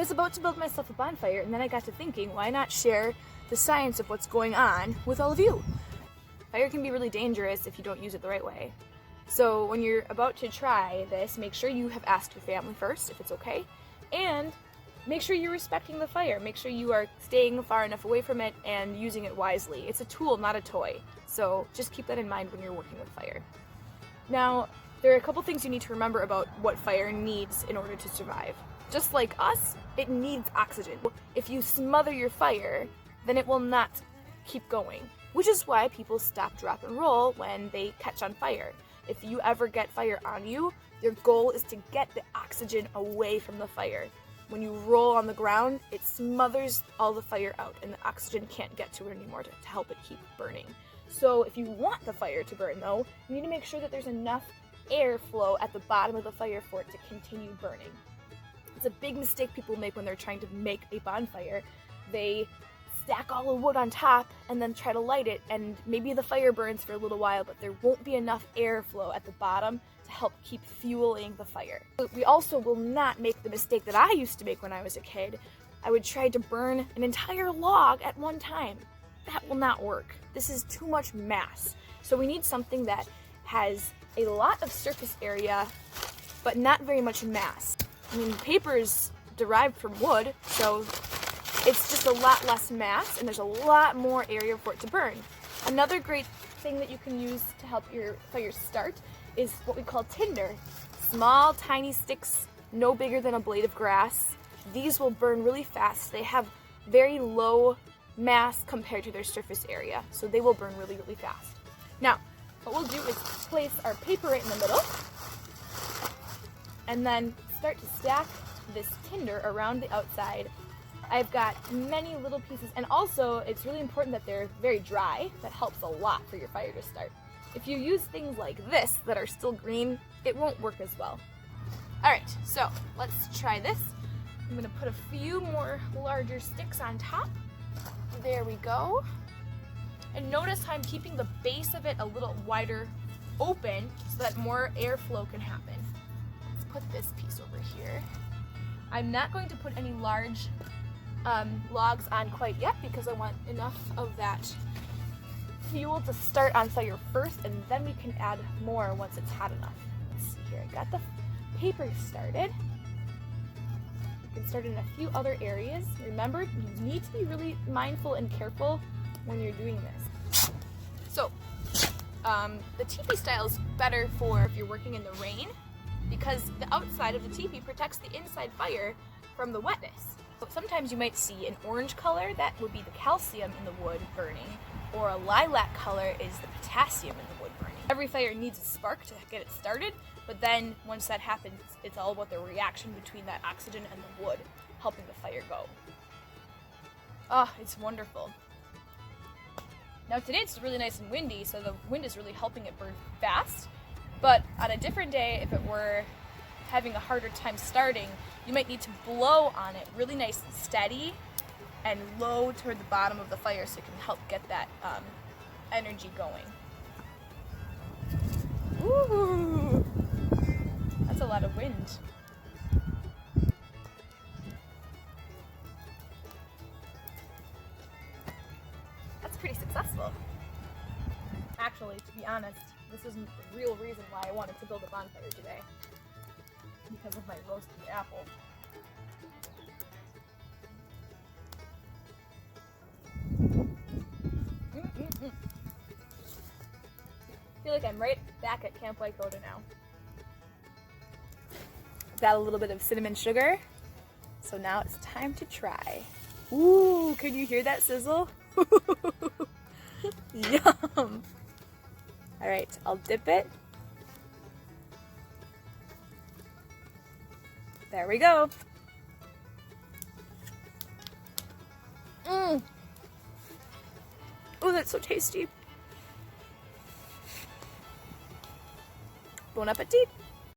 was about to build myself a bonfire, and then I got to thinking, why not share the science of what's going on with all of you? Fire can be really dangerous if you don't use it the right way. So when you're about to try this, make sure you have asked your family first if it's okay, and make sure you're respecting the fire. Make sure you are staying far enough away from it and using it wisely. It's a tool, not a toy. So just keep that in mind when you're working with fire. Now, there are a couple things you need to remember about what fire needs in order to survive. Just like us, it needs oxygen. If you smother your fire, then it will not keep going, which is why people stop, drop, and roll when they catch on fire. If you ever get fire on you, your goal is to get the oxygen away from the fire. When you roll on the ground, it smothers all the fire out, and the oxygen can't get to it anymore to help it keep burning. So if you want the fire to burn, though, you need to make sure that there's enough airflow at the bottom of the fire for it to continue burning. It's a big mistake people make when they're trying to make a bonfire. They stack all the wood on top and then try to light it, and maybe the fire burns for a little while, but there won't be enough airflow at the bottom to help keep fueling the fire. We also will not make the mistake that I used to make when I was a kid. I would try to burn an entire log at one time. That will not work. This is too much mass. So we need something that has a lot of surface area, but not very much mass. I mean, paper is derived from wood, so it's just a lot less mass, and there's a lot more area for it to burn. Another great thing that you can use to help your fire start is what we call tinder. Small, tiny sticks, no bigger than a blade of grass. These will burn really fast. They have very low mass compared to their surface area, so they will burn really, really fast. Now, what we'll do is place our paper right in the middle, and then start to stack this tinder around the outside. I've got many little pieces, and also it's really important that they're very dry. That helps a lot for your fire to start. If you use things like this that are still green, it won't work as well. Alright, so let's try this. I'm going to put a few more larger sticks on top. There we go. And notice how I'm keeping the base of it a little wider open so that more airflow can happen. Let's put this piece over here. I'm not going to put any large logs on quite yet because I want enough of that fuel to start on fire first, and then we can add more once it's hot enough. Let's see here, I got the paper started. You can start in a few other areas. Remember, you need to be really mindful and careful when you're doing this. So, the teepee style is better for if you're working in the rain because the outside of the teepee protects the inside fire from the wetness. So sometimes you might see an orange color, that would be the calcium in the wood burning, or a lilac color is the potassium in the wood burning. Every fire needs a spark to get it started, but then once that happens, it's all about the reaction between that oxygen and the wood, helping the fire go. Oh, it's wonderful. Now today it's really nice and windy, so the wind is really helping it burn fast, but on a different day, if it were having a harder time starting, you might need to blow on it really nice and steady and low toward the bottom of the fire so it can help get that energy going. Ooh, that's a lot of wind. That's pretty successful. Actually, to be honest, this isn't the real reason why I wanted to build a bonfire today. Because of my roasted apple. I feel like I'm right back at Camp Y-Koda now. Got a little bit of cinnamon sugar, so now it's time to try. Ooh, can you hear that sizzle? Yum! Alright, I'll dip it. There we go. Mmm. Oh, that's so tasty. Bon appetit.